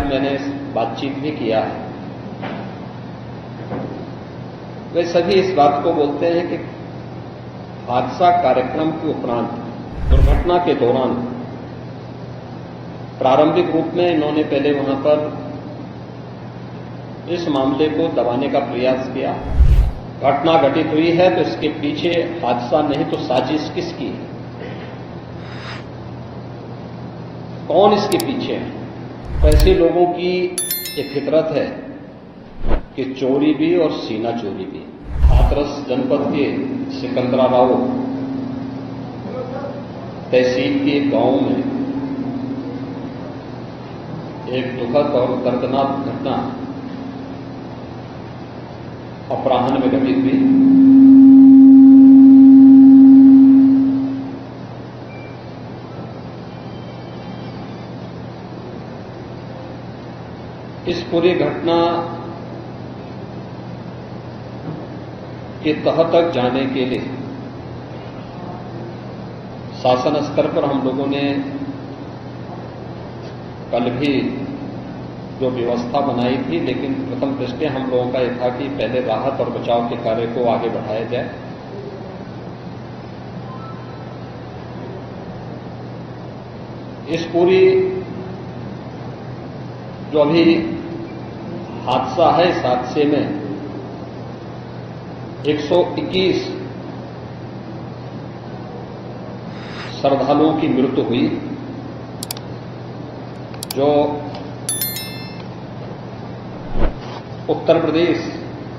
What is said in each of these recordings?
मैंने बातचीत भी किया है, वे सभी इस बात को बोलते हैं कि हादसा कार्यक्रम के उपरांत दुर्घटना के दौरान प्रारंभिक रूप में इन्होंने पहले वहां पर इस मामले को दबाने का प्रयास किया। घटना घटित हुई है तो इसके पीछे हादसा नहीं तो साजिश किसकी है, कौन इसके पीछे है। तो ऐसे लोगों की एक फितरत है कि चोरी भी और सीना चोरी भी। हाथरस जनपद के सिकंदराबाद तहसील के गांव में एक दुखद और दर्दनाक घटना अपराह्न में घटित हुई। इस पूरी घटना के तह तक जाने के लिए शासन स्तर पर हम लोगों ने कल भी जो व्यवस्था बनाई थी, लेकिन प्रथम दृष्टया हम लोगों का यह था कि पहले राहत और बचाव के कार्य को आगे बढ़ाया जाए। इस पूरी जो अभी हादसा है, इस हादसे में 121 श्रद्धालुओं की मृत्यु हुई, जो उत्तर प्रदेश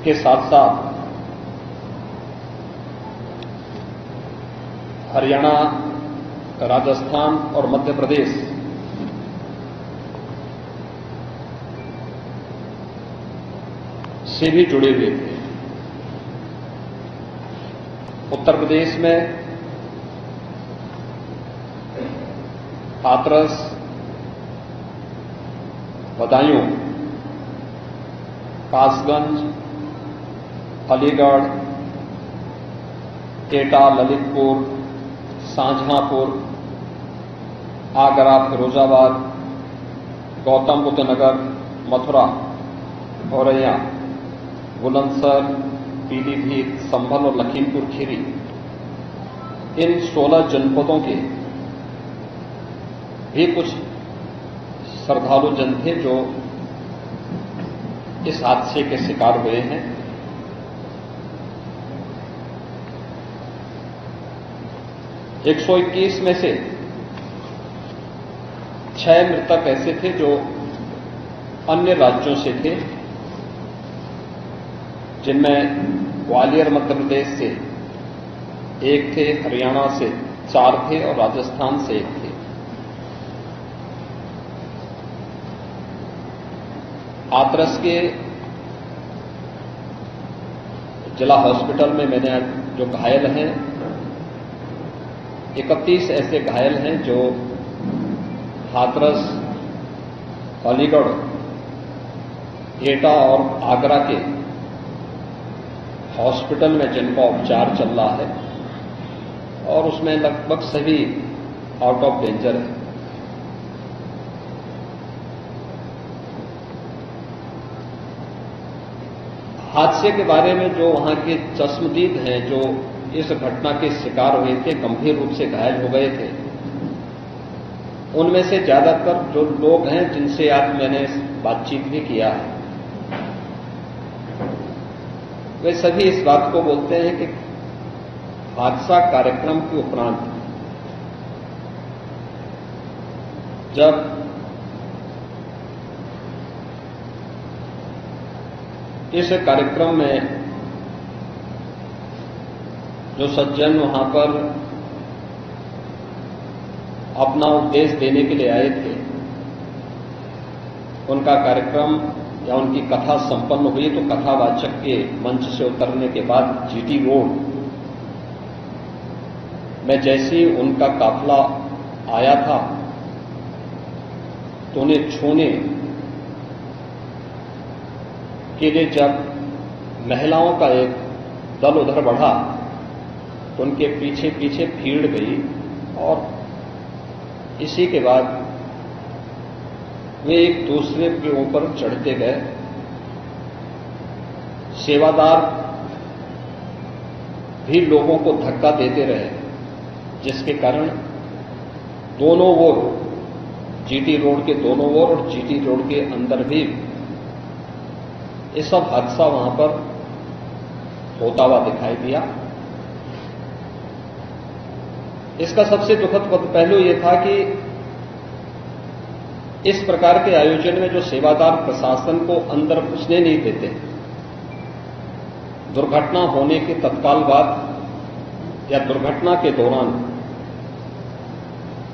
के साथ साथ हरियाणा, राजस्थान और मध्य प्रदेश से भी जुड़े हुए थे। उत्तर प्रदेश में हाथरस, बदायूं, कासगंज, अलीगढ़, एटा, ललितपुर, शाहजहांपुर, आगरा, फिरोजाबाद, गौतम बुद्ध नगर, मथुरा, औरैया, बुलंदशहर, पीलीभीत, संभल और लखीमपुर खीरी, इन 16 जनपदों के भी कुछ श्रद्धालु जन थे जो इस हादसे के शिकार हुए हैं। एक 121 में से 6 मृतक ऐसे थे जो अन्य राज्यों से थे, जिनमें ग्वालियर मध्य प्रदेश से 1 थे, हरियाणा से 4 थे और राजस्थान से 1 थे। हाथरस के जिला हॉस्पिटल में मैंने जो घायल हैं, 31 ऐसे घायल हैं जो हाथरस, अलीगढ़, एटा और आगरा के हॉस्पिटल में जिनका उपचार चल रहा है, और उसमें लगभग सभी आउट ऑफ डेंजर है। हादसे के बारे में जो वहां के चश्मदीद हैं, जो इस घटना के शिकार हुए थे, गंभीर रूप से घायल हो गए थे, उनमें से ज्यादातर जो लोग हैं जिनसे आज मैंने बातचीत भी किया है, वे सभी इस बात को बोलते हैं कि हादसा कार्यक्रम के उपरांत जब इस कार्यक्रम में जो सज्जन वहां पर अपना उपदेश देने के लिए आए थे, उनका कार्यक्रम या उनकी कथा संपन्न हुई तो कथावाचक के मंच से उतरने के बाद जीटी रोड में जैसे ही उनका काफिला आया था तो उन्हें छूने के लिए जब महिलाओं का एक दल उधर बढ़ा तो उनके पीछे पीछे भीड़ गई और इसी के बाद वे एक दूसरे के ऊपर चढ़ते गए। सेवादार भी लोगों को धक्का देते रहे, जिसके कारण दोनों ओर, जीटी रोड के दोनों ओर और जीटी रोड के अंदर भी ये सब हादसा वहां पर होता हुआ दिखाई दिया। इसका सबसे दुखद पहलू यह था कि इस प्रकार के आयोजन में जो सेवादार प्रशासन को अंदर घुसने नहीं देते, दुर्घटना होने के तत्काल बाद या दुर्घटना के दौरान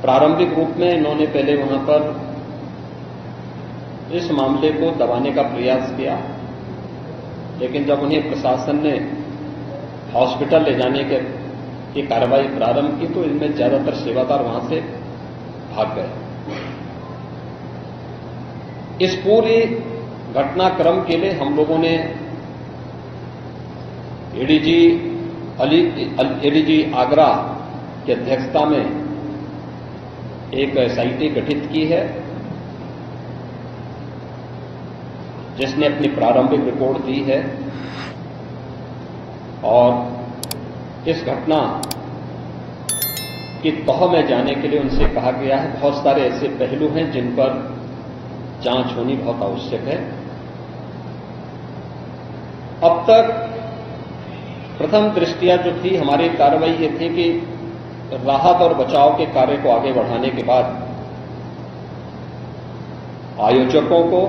प्रारंभिक रूप में इन्होंने पहले वहां पर इस मामले को दबाने का प्रयास किया, लेकिन जब उन्हें प्रशासन ने हॉस्पिटल ले जाने की कार्रवाई प्रारंभ की तो इनमें ज्यादातर सेवादार वहां से भाग गए। इस पूरी घटनाक्रम के लिए हम लोगों ने एडीजी आगरा की अध्यक्षता में एक एसआईटी गठित की है, जिसने अपनी प्रारंभिक रिपोर्ट दी है और इस घटना की तह में जाने के लिए उनसे कहा गया है। बहुत सारे ऐसे पहलू हैं जिन पर जांच होनी बहुत आवश्यक है। अब तक प्रथम दृष्टया जो थी हमारी कार्रवाई ये थी कि राहत और बचाव के कार्य को आगे बढ़ाने के बाद आयोजकों को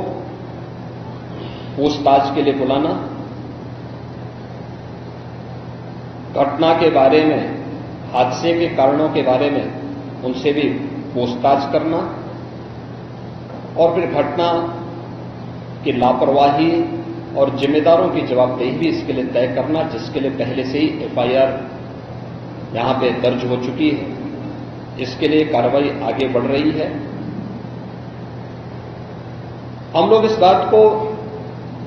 पूछताछ के लिए बुलाना, घटना के बारे में, हादसे के कारणों के बारे में उनसे भी पूछताछ करना और फिर घटना की लापरवाही और जिम्मेदारों की जवाबदेही भी इसके लिए तय करना, जिसके लिए पहले से ही एफआईआर यहां पे दर्ज हो चुकी है। इसके लिए कार्रवाई आगे बढ़ रही है। हम लोग इस बात को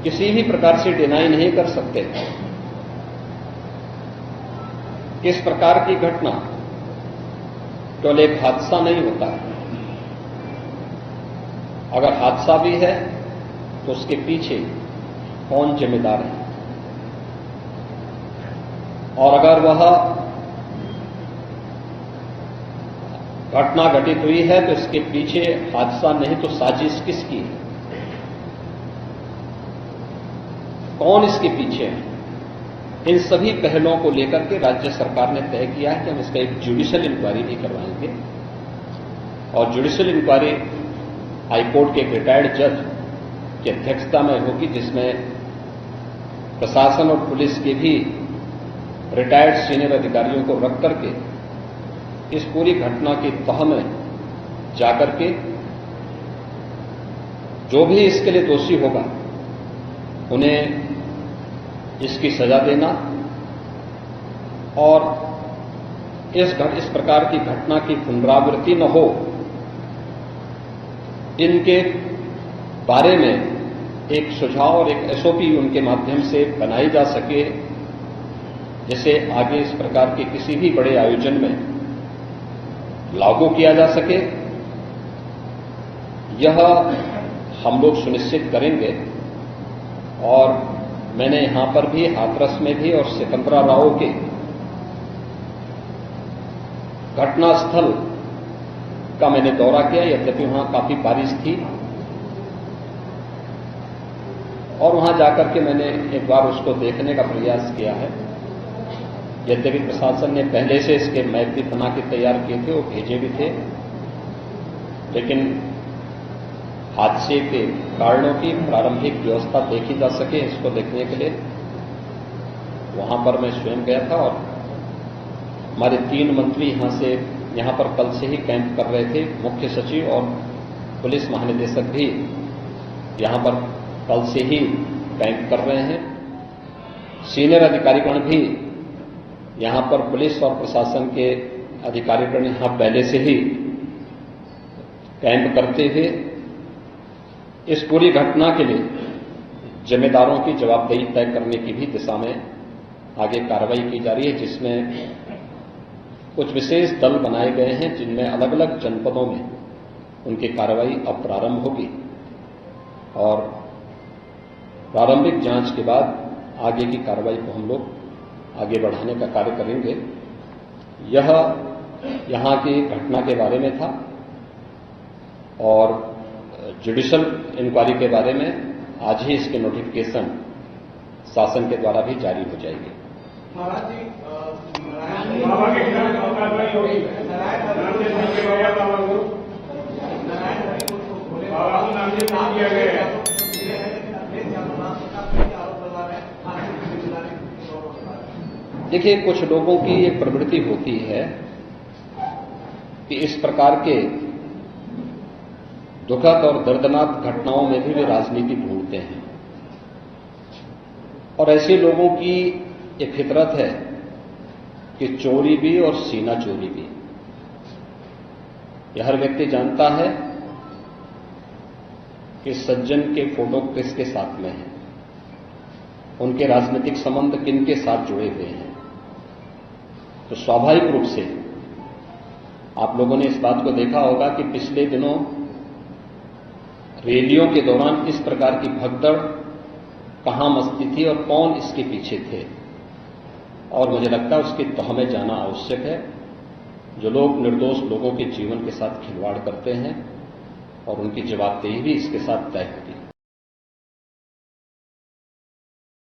किसी भी प्रकार से डिनाई नहीं कर सकते कि इस प्रकार की घटना केवल एक हादसा नहीं होता है। अगर हादसा भी है तो उसके पीछे कौन जिम्मेदार है, और अगर वह घटना घटित हुई है तो इसके पीछे हादसा नहीं तो साजिश किसकी है, कौन इसके पीछे है। इन सभी पहलुओं को लेकर के राज्य सरकार ने तय किया है कि हम इसका एक जुडिशियल इंक्वायरी भी करवाएंगे और जुडिशियल इंक्वायरी हाईकोर्ट के एक रिटायर्ड जज की अध्यक्षता में होगी, जिसमें प्रशासन और पुलिस के भी रिटायर्ड सीनियर अधिकारियों को रख करके इस पूरी घटना की तह में जाकर के जो भी इसके लिए दोषी होगा उन्हें इसकी सजा देना और इस प्रकार की घटना की पुनरावृत्ति न हो, इनके बारे में एक सुझाव और एक एसओपी उनके माध्यम से बनाई जा सके, जिसे आगे इस प्रकार के किसी भी बड़े आयोजन में लागू किया जा सके। यह हम लोग सुनिश्चित करेंगे। और मैंने यहां पर भी हाथरस में भी और सिकंदराराव के घटनास्थल का मैंने दौरा किया, यद्यपि वहां काफी बारिश थी, और वहां जाकर के मैंने एक बार उसको देखने का प्रयास किया है। यद्यपि प्रशासन ने पहले से इसके मैप भी बना के तैयार किए थे, वो भेजे भी थे, लेकिन हादसे के कारणों की प्रारंभिक व्यवस्था देखी जा सके इसको देखने के लिए वहां पर मैं स्वयं गया था। और हमारे 3 मंत्री यहां पर कल से ही कैंप कर रहे थे। मुख्य सचिव और पुलिस महानिदेशक भी यहां पर कल से ही कैंप कर रहे हैं। सीनियर अधिकारीगण भी यहां पर पुलिस और प्रशासन के अधिकारीगण यहां पहले से ही कैंप करते हुए इस पूरी घटना के लिए जिम्मेदारों की जवाबदेही तय करने की भी दिशा में आगे कार्रवाई की जा रही है, जिसमें कुछ विशेष दल बनाए गए हैं, जिनमें अलग अलग जनपदों में उनकी कार्रवाई अब प्रारंभ होगी। और प्रारंभिक जांच के बाद आगे की कार्रवाई को हम लोग आगे बढ़ाने का कार्य करेंगे। यह यहां की घटना के बारे में था और जुडिशियल इंक्वायरी के बारे में आज ही इसके नोटिफिकेशन शासन के द्वारा भी जारी हो जाएगी। देखिए, कुछ लोगों की एक प्रवृत्ति होती है कि इस प्रकार के दुखद और दर्दनाक घटनाओं में भी वे राजनीति ढूंढते हैं और ऐसे लोगों की एक फितरत है कि चोरी भी और सीना चोरी भी। यह हर व्यक्ति जानता है कि सज्जन के फोटो किसके साथ में है, उनके राजनीतिक संबंध किनके साथ जुड़े हुए हैं। तो स्वाभाविक रूप से आप लोगों ने इस बात को देखा होगा कि पिछले दिनों रैलियों के दौरान इस प्रकार की भगदड़ कहां मचती थी और कौन इसके पीछे थे। और मुझे लगता है उसकी तह में जाना आवश्यक है। जो लोग निर्दोष लोगों के जीवन के साथ खिलवाड़ करते हैं और उनकी जवाबदेही भी इसके साथ तय होती है।